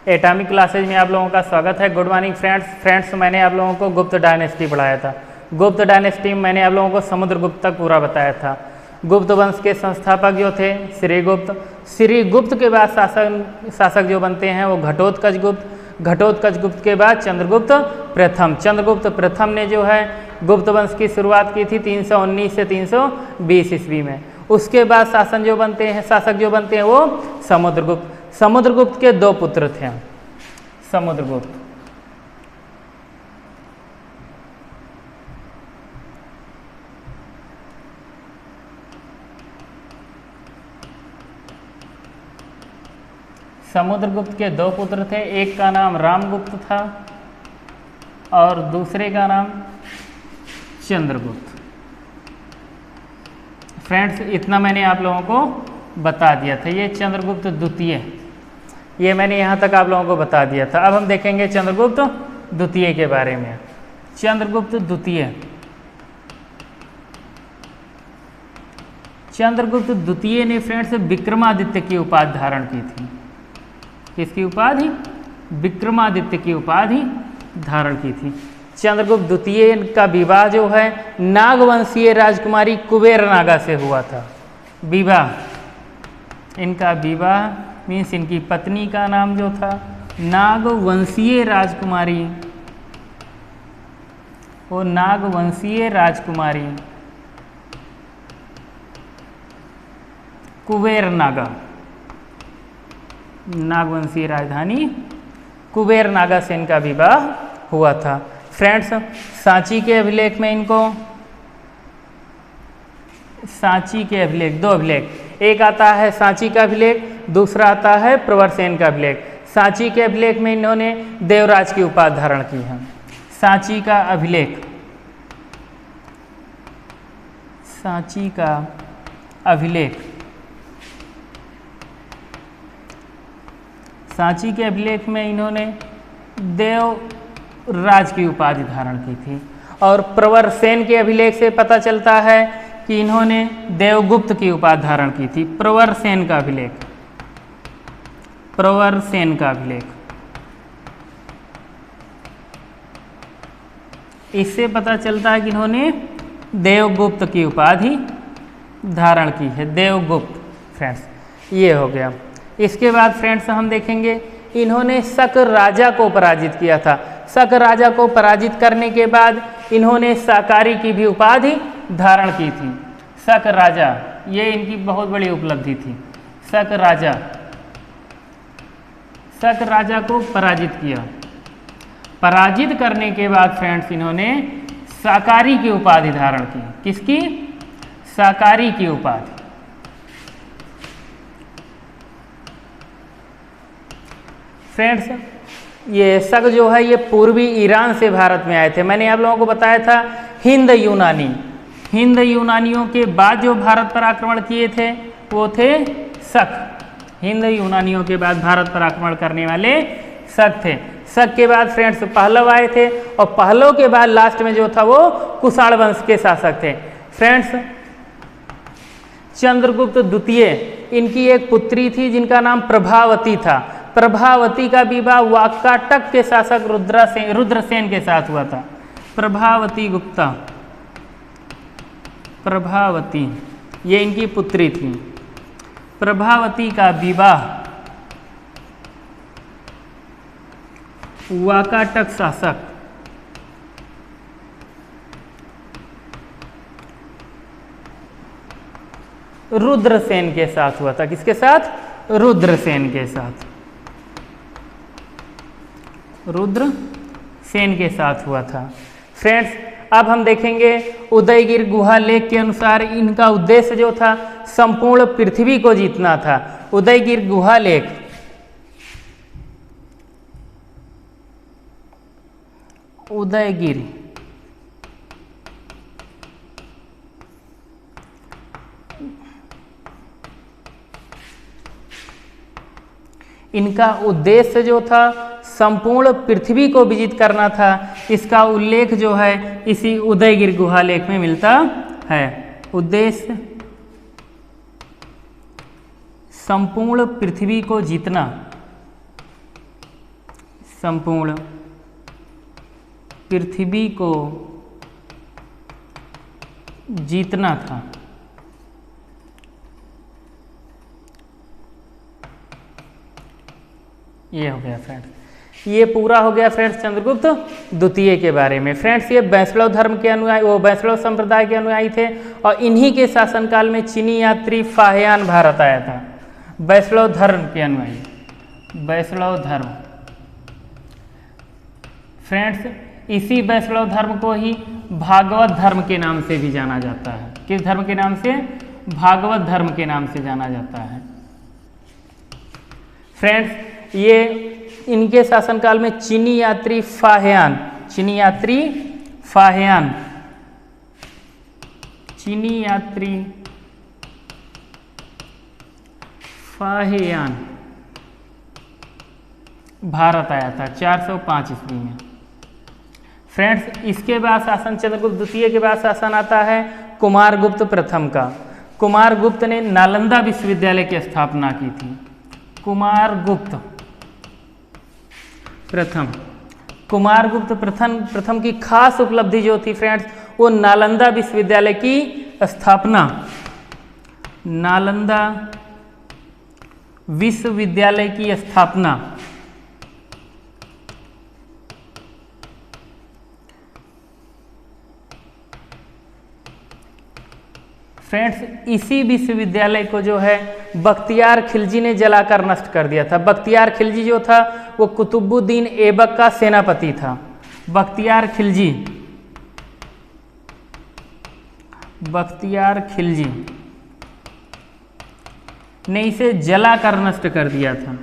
Atomic classes में आप लोगों का स्वागत है। गुड मॉर्निंग फ्रेंड्स, मैंने आप लोगों को गुप्त डायनेस्टी पढ़ाया था। गुप्त डायनेस्टी में मैंने आप लोगों को समुद्रगुप्त तक पूरा बताया था। गुप्त वंश के संस्थापक जो थे श्रीगुप्त, श्रीगुप्त के बाद शासक जो बनते हैं वो घटोत्कच गुप्त, घटोत्कच गुप्त के बाद चंद्रगुप्त प्रथम। चंद्रगुप्त प्रथम ने जो है गुप्त वंश की शुरुआत की थी 319 से 320 ईस्वी में। उसके बाद शासक जो बनते हैं वो समुद्रगुप्त। समुद्रगुप्त के दो पुत्र थे। समुद्रगुप्त समुद्रगुप्त के दो पुत्र थे। एक का नाम रामगुप्त था और दूसरे का नाम चंद्रगुप्त। फ्रेंड्स, इतना मैंने आप लोगों को बता दिया था। ये चंद्रगुप्त द्वितीय, ये मैंने यहाँ तक आप लोगों को बता दिया था। अब हम देखेंगे चंद्रगुप्त द्वितीय के बारे में। चंद्रगुप्त द्वितीय ने फ्रेंड्स विक्रमादित्य की उपाधि धारण की थी। किसकी उपाधि? विक्रमादित्य की उपाधि धारण की थी। चंद्रगुप्त द्वितीय का विवाह जो है नागवंशीय राजकुमारी कुबेर नागा से हुआ था। इनका विवाह मीन्स इनकी पत्नी का नाम जो था नागवंशीय राजकुमारी, वो नागवंशीय राजकुमारी कुबेर नागा, नागवंशीय राजधानी कुबेर नागा से इनका विवाह हुआ था। फ्रेंड्स, सांची के अभिलेख में इनको, सांची के अभिलेख, दो अभिलेख, एक आता है सांची का अभिलेख, दूसरा आता है प्रवरसेन का अभिलेख। सांची के अभिलेख में इन्होंने देवराज की उपाधि धारण की है। सांची का अभिलेख, सांची का अभिलेख, सांची के अभिलेख में इन्होंने देवराज की उपाधि धारण की थी। और प्रवरसेन के अभिलेख से पता चलता है कि इन्होंने देवगुप्त की उपाधि धारण की थी। प्रवरसेन का अभिलेख, प्रवरसेन का अभिलेख, इससे पता चलता है कि इन्होंने देवगुप्त की उपाधि धारण की है। देवगुप्त फ्रेंड्स, ये हो गया। इसके बाद फ्रेंड्स हम देखेंगे इन्होंने शक राजा को पराजित किया था। शक राजा को पराजित करने के बाद इन्होंने शाकाहारी की भी उपाधि धारण की थी। शक राजा, ये इनकी बहुत बड़ी उपलब्धि थी। शक राजा को पराजित किया। पराजित करने के बाद फ्रेंड्स इन्होंने शाकाहारी की उपाधि धारण की। किसकी? शाकाहारी की उपाधि। फ्रेंड्स, ये शक जो है ये पूर्वी ईरान से भारत में आए थे। मैंने आप लोगों को बताया था हिंद यूनानियों के बाद जो भारत पर आक्रमण किए थे वो थे शक। हिंद यूनानियों के बाद भारत पर आक्रमण करने वाले शक थे। शक के बाद फ्रेंड्स पहलव आए थे और पहलव के बाद लास्ट में जो था वो कुषाण वंश के शासक थे। फ्रेंड्स, चंद्रगुप्त द्वितीय, इनकी एक पुत्री थी जिनका नाम प्रभावती था। प्रभावती का विवाह वाकाटक के शासक रुद्रसेन के साथ हुआ था। प्रभावती गुप्ता, प्रभावती, ये इनकी पुत्री थी। प्रभावती का विवाह वाकाटक शासक रुद्रसेन के साथ हुआ था। किसके साथ? रुद्रसेन के साथ। रुद्रसेन के साथ हुआ था। फ्रेंड्स, अब हम देखेंगे उदयगिर गुहा लेख के अनुसार इनका उद्देश्य जो था संपूर्ण पृथ्वी को जीतना था। उदयगिर गुहा लेख, उदयगिर इनका उद्देश्य जो था संपूर्ण पृथ्वी को विजित करना था। इसका उल्लेख जो है इसी उदयगिर गुहा लेख में मिलता है। उद्देश्य संपूर्ण पृथ्वी को जीतना, संपूर्ण पृथ्वी को जीतना था। ये हो गया फ्रेंड्स, ये पूरा हो गया फ्रेंड्स चंद्रगुप्त द्वितीय के बारे में। फ्रेंड्स ये वैष्णव धर्म के अनुयायी, वो वैष्णव संप्रदाय के अनुयायी थे और इन्हीं के शासनकाल में चीनी यात्री फाहियान भारत आया था। वैष्णव धर्म के अनुयायी, वैष्णव धर्म। फ्रेंड्स इसी वैष्णव धर्म को ही भागवत धर्म के नाम से भी जाना जाता है। किस धर्म के नाम से? भागवत धर्म के नाम से जाना जाता है। फ्रेंड्स ये इनके शासनकाल में चीनी यात्री फाहियान, चीनी यात्री फाहियान, चीनी यात्री फाहियान भारत आया था 405 ईस्वी में। फ्रेंड्स इसके बाद शासन, चंद्रगुप्त द्वितीय के बाद शासन आता है कुमारगुप्त प्रथम का। कुमारगुप्त ने नालंदा विश्वविद्यालय की स्थापना की थी। कुमारगुप्त प्रथम, कुमारगुप्त प्रथम की खास उपलब्धि जो थी फ्रेंड्स, वो नालंदा विश्वविद्यालय की स्थापना, नालंदा विश्वविद्यालय की स्थापना। फ्रेंड्स इसी विश्वविद्यालय को जो है बख्तियार खिलजी ने जलाकर नष्ट कर दिया था। बख्तियार खिलजी जो था वो कुतुबुद्दीन ऐबक का सेनापति था। बख्तियार खिलजी, बख्तियार खिलजी ने इसे जलाकर नष्ट कर दिया था।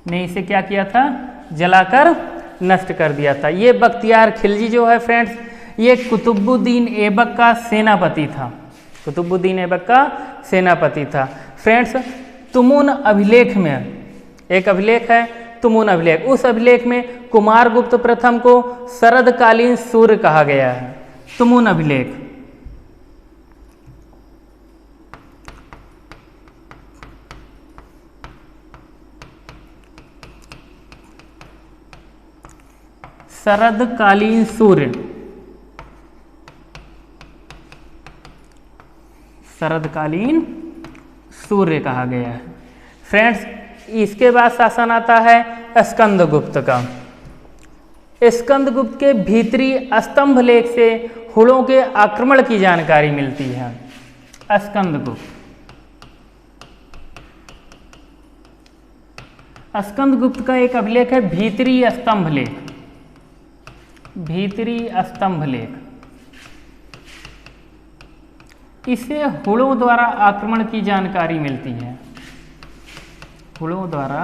ने इसे क्या किया था? जलाकर नष्ट कर दिया था। ये बख्तियार खिलजी जो है फ्रेंड्स, ये कुतुबुद्दीन ऐबक का सेनापति था। कुतुबुद्दीन ऐबक का सेनापति था। फ्रेंड्स तुमुन अभिलेख में एक अभिलेख है, तुमुन अभिलेख, उस अभिलेख में कुमारगुप्त प्रथम को शरदकालीन सूर्य कहा गया है। तुमुन अभिलेख, शरदकालीन सूर्य, शरदकालीन सूर्य कहा गया है। फ्रेंड्स इसके बाद शासन आता है स्कंदगुप्त का। स्कंदगुप्त के भीतरी स्तंभ लेख से हुड़ों के आक्रमण की जानकारी मिलती है। स्कंदगुप्त, स्कंदगुप्त का एक अभिलेख है भीतरी स्तंभ लेख, भीतरी स्तंभ लेख। इससे हुड़ों द्वारा आक्रमण की जानकारी मिलती है। हुड़ों द्वारा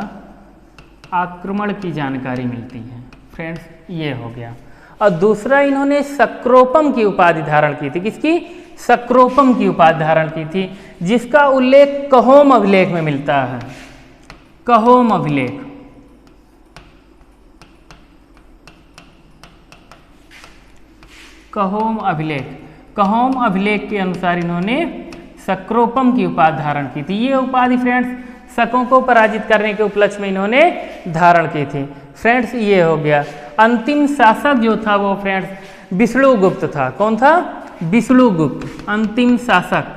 आक्रमण की जानकारी मिलती है। फ्रेंड्स ये हो गया। और दूसरा इन्होंने सक्रोपम की उपाधि धारण की थी। किसकी? सक्रोपम की उपाधि धारण की थी, जिसका उल्लेख कहोम अभिलेख में मिलता है। कहोम अभिलेख, कहोम अभिलेख, कहोम अभिलेख के अनुसार इन्होंने सक्रोपम की उपाधि धारण की थी। ये उपाधि फ्रेंड्स शकों को पराजित करने के उपलक्ष्य में इन्होंने धारण की थी। फ्रेंड्स ये हो गया। अंतिम शासक जो था वो फ्रेंड्स विष्णुगुप्त था। कौन था? विष्णुगुप्त अंतिम शासक।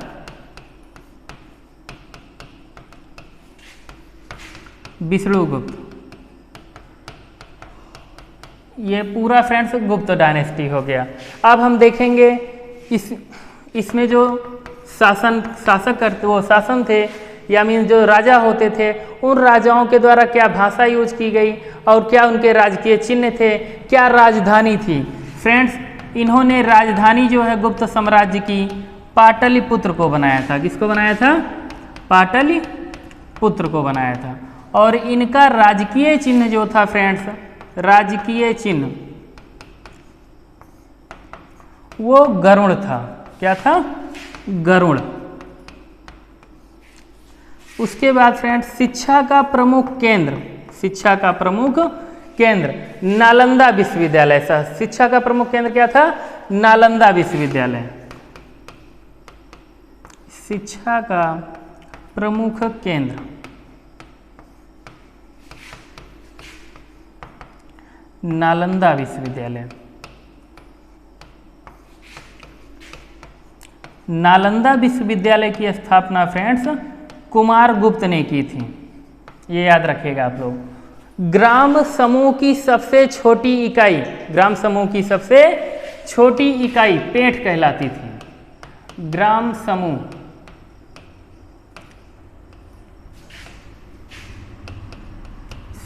विष्णुगुप्त, ये पूरा फ्रेंड्स गुप्त डायनेस्टी हो गया। अब हम देखेंगे इसमें जो शासक करते, वो शासन थे या मीन जो राजा होते थे, उन राजाओं के द्वारा क्या भाषा यूज की गई और क्या उनके राजकीय चिन्ह थे, क्या राजधानी थी। फ्रेंड्स इन्होंने राजधानी जो है गुप्त साम्राज्य की पाटलिपुत्र को बनाया था। किसको बनाया था? पाटलिपुत्र को बनाया था। और इनका राजकीय चिन्ह जो था फ्रेंड्स, राजकीय चिन्ह वो गरुड़ था। क्या था? गरुड़। उसके बाद फ्रेंड्स शिक्षा का प्रमुख केंद्र, शिक्षा का प्रमुख केंद्र नालंदा विश्वविद्यालय। शिक्षा का प्रमुख केंद्र क्या था? नालंदा विश्वविद्यालय। शिक्षा का प्रमुख केंद्र नालंदा विश्वविद्यालय। नालंदा विश्वविद्यालय की स्थापना फ्रेंड्स कुमार गुप्त ने की थी, ये याद रखिएगा आप लोग। ग्राम समूह की सबसे छोटी इकाई, ग्राम समूह की सबसे छोटी इकाई पेठ कहलाती थी। ग्राम समूह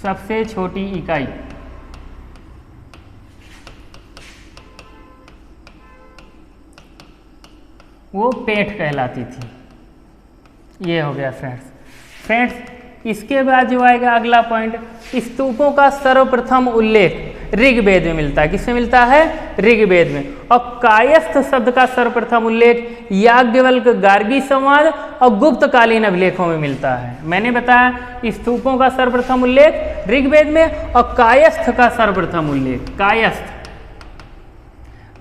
सबसे छोटी इकाई वो पेठ कहलाती थी। ये हो गया फ्रेंड्स। इसके बाद जो आएगा अगला पॉइंट, स्तूपों का सर्वप्रथम उल्लेख ऋग्वेद में मिलता है। किसमें मिलता है? ऋग्वेद में। और कायस्थ शब्द का सर्वप्रथम उल्लेख याज्ञवल्क्य गार्गी संवाद और गुप्तकालीन अभिलेखों में मिलता है। मैंने बताया स्तूपों का सर्वप्रथम उल्लेख ऋग्वेद में और कायस्थ का सर्वप्रथम उल्लेख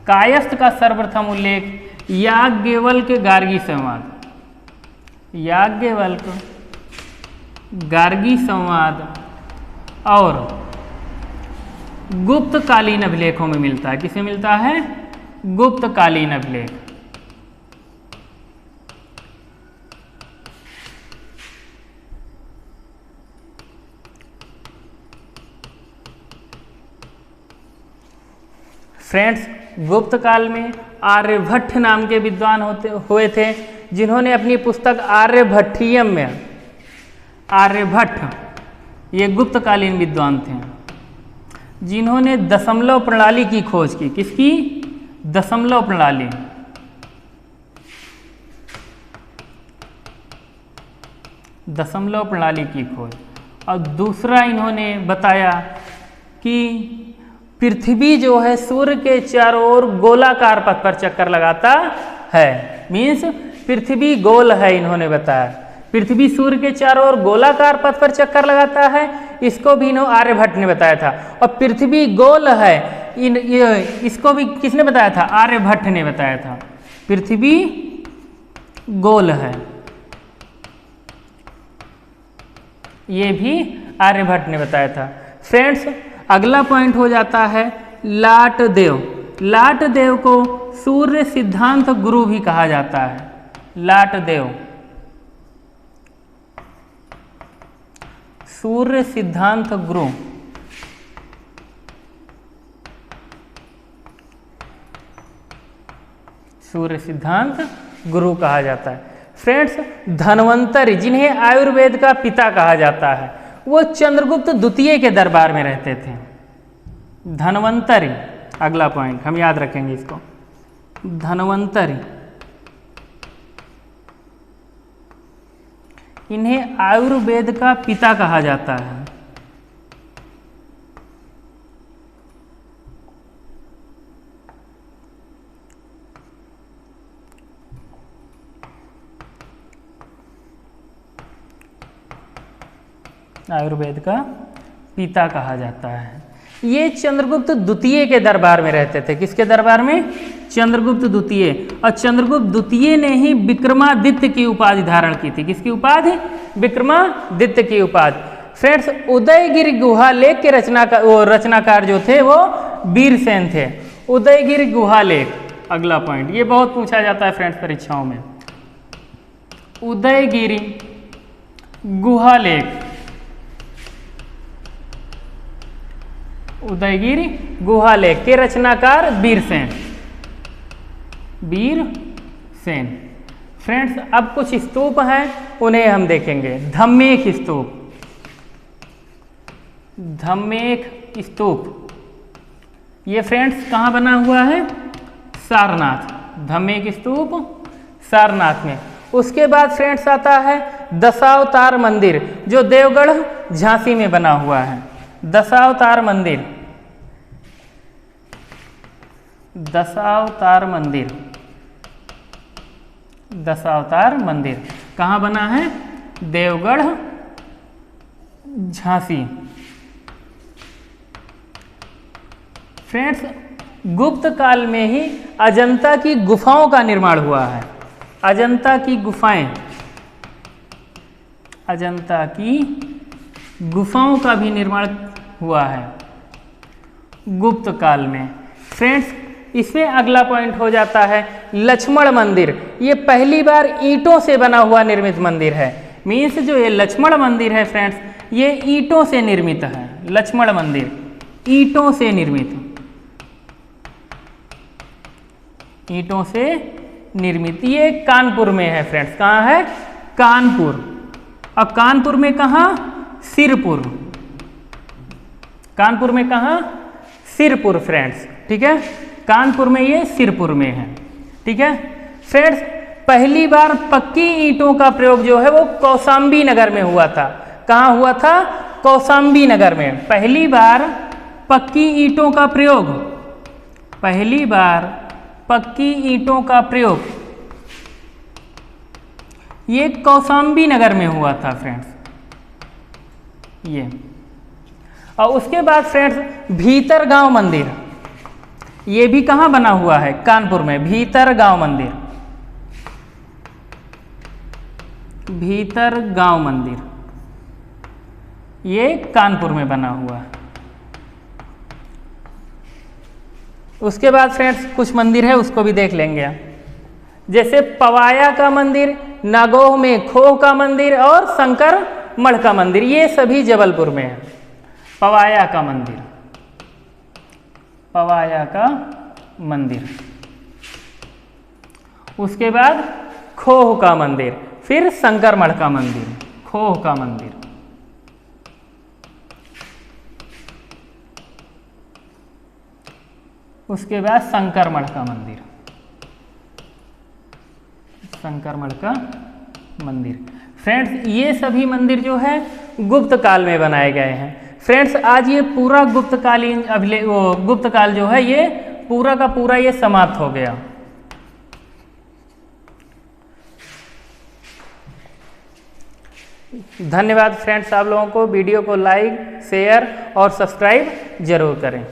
कायस्थ का सर्वप्रथम उल्लेख याज्ञवल्क्य गार्गी संवाद, याज्ञवल्क्य गार्गी संवाद और गुप्तकालीन अभिलेखों में मिलता है। किसे मिलता है? गुप्तकालीन अभिलेख। फ्रेंड्स, गुप्त काल में आर्यभट्ट नाम के विद्वान हुए थे, जिन्होंने अपनी पुस्तक आर्यभट्टियम में, आर्यभट्ट ये गुप्तकालीन विद्वान थे, जिन्होंने दशमलव प्रणाली की खोज की। किसकी? दशमलव प्रणाली। दशमलव प्रणाली की खोज। और दूसरा इन्होंने बताया कि पृथ्वी जो है सूर्य के चारों ओर गोलाकार पथ पर चक्कर लगाता है। मीन्स पृथ्वी गोल है, इन्होंने बताया। पृथ्वी सूर्य के चारों ओर गोलाकार पथ पर चक्कर लगाता है, इसको भी आर्यभट्ट ने बताया था। और पृथ्वी गोल है, इसको भी किसने बताया था? आर्यभट्ट ने बताया था। पृथ्वी गोल है, ये भी आर्यभट्ट ने बताया था। फ्रेंड्स, अगला पॉइंट हो जाता है लाटदेव। लाटदेव को सूर्य सिद्धांत गुरु भी कहा जाता है। लाटदेव सूर्य सिद्धांत गुरु। सूर्य सिद्धांत गुरु कहा जाता है। फ्रेंड्स, धन्वंतरि, जिन्हें आयुर्वेद का पिता कहा जाता है, वो चंद्रगुप्त द्वितीय के दरबार में रहते थे। धन्वंतरि, अगला पॉइंट हम याद रखेंगे इसको। धन्वंतरि, इन्हें आयुर्वेद का पिता कहा जाता है। आयुर्वेद का पिता कहा जाता है। ये चंद्रगुप्त द्वितीय के दरबार में रहते थे। किसके दरबार में? चंद्रगुप्त द्वितीय। और चंद्रगुप्त द्वितीय ने ही विक्रमादित्य की उपाधि धारण की थी। किसकी उपाधि? विक्रमादित्य की उपाधि। फ्रेंड्स, उदयगिरि गुहा लेख के रचनाकार जो थे वो वीरसेन थे। उदयगिरि गुहा लेख, अगला पॉइंट, ये बहुत पूछा जाता है फ्रेंड्स परीक्षाओं में। उदयगिरि गुहा लेख, उदयगिरि गुहा लेख के रचनाकार वीरसेन। वीरसेन। फ्रेंड्स, अब कुछ स्तूप हैं, उन्हें हम देखेंगे। धम्मेक स्तूप। धम्मेक स्तूप ये फ्रेंड्स कहाँ बना हुआ है? सारनाथ। धम्मेक स्तूप सारनाथ में। उसके बाद फ्रेंड्स आता है दशावतार मंदिर, जो देवगढ़ झांसी में बना हुआ है। दशावतार मंदिर। दशावतार मंदिर। दशावतार मंदिर कहाँ बना है? देवगढ़ झांसी। फ्रेंड्स गुप्त काल में ही अजंता की गुफाओं का निर्माण हुआ है। अजंता की गुफाएं, अजंता की गुफाओं का भी निर्माण हुआ है गुप्त काल में। फ्रेंड्स इसमें अगला पॉइंट हो जाता है लक्ष्मण मंदिर। ये पहली बार ईंटों से बना हुआ निर्मित मंदिर है। मीन्स जो ये लक्ष्मण मंदिर है फ्रेंड्स, ये ईंटों से निर्मित है। लक्ष्मण मंदिर ईंटों से निर्मित, ईंटों से निर्मित। ये कानपुर में है फ्रेंड्स। कहाँ है? कानपुर। और कानपुर में कहाँ? सिरपुर। कानपुर में कहाँ? सिरपुर फ्रेंड्स। ठीक है, कानपुर में, ये सिरपुर में है। ठीक है फ्रेंड्स, पहली बार पक्की ईंटों का प्रयोग जो है वो कौशाम्बी नगर में हुआ था। कहाँ हुआ था? कौशाम्बी नगर में पहली बार पक्की ईंटों का प्रयोग, पहली बार पक्की ईंटों का प्रयोग ये कौशाम्बी नगर में हुआ था फ्रेंड्स। ये और उसके बाद फ्रेंड्स भीतरगांव मंदिर, ये भी कहाँ बना हुआ है? कानपुर में। भीतरगांव मंदिर, भीतरगांव मंदिर ये कानपुर में बना हुआ है। उसके बाद फ्रेंड्स कुछ मंदिर है उसको भी देख लेंगे, जैसे पवाया का मंदिर, नागौर में खोह का मंदिर और शंकर मठ का मंदिर, ये सभी जबलपुर में है। पवाया का मंदिर, पवाया का मंदिर, उसके बाद खोह का मंदिर, फिर शंकर मठ का मंदिर, खोह का मंदिर, उसके बाद शंकर मठ का मंदिर, शंकर मठ का मंदिर। फ्रेंड्स ये सभी मंदिर जो है गुप्त काल में बनाए गए हैं। फ्रेंड्स आज ये पूरा गुप्तकालीन गुप्त काल जो है ये पूरा का पूरा ये समाप्त हो गया। धन्यवाद फ्रेंड्स, आप लोगों को वीडियो को लाइक, शेयर और सब्सक्राइब जरूर करें।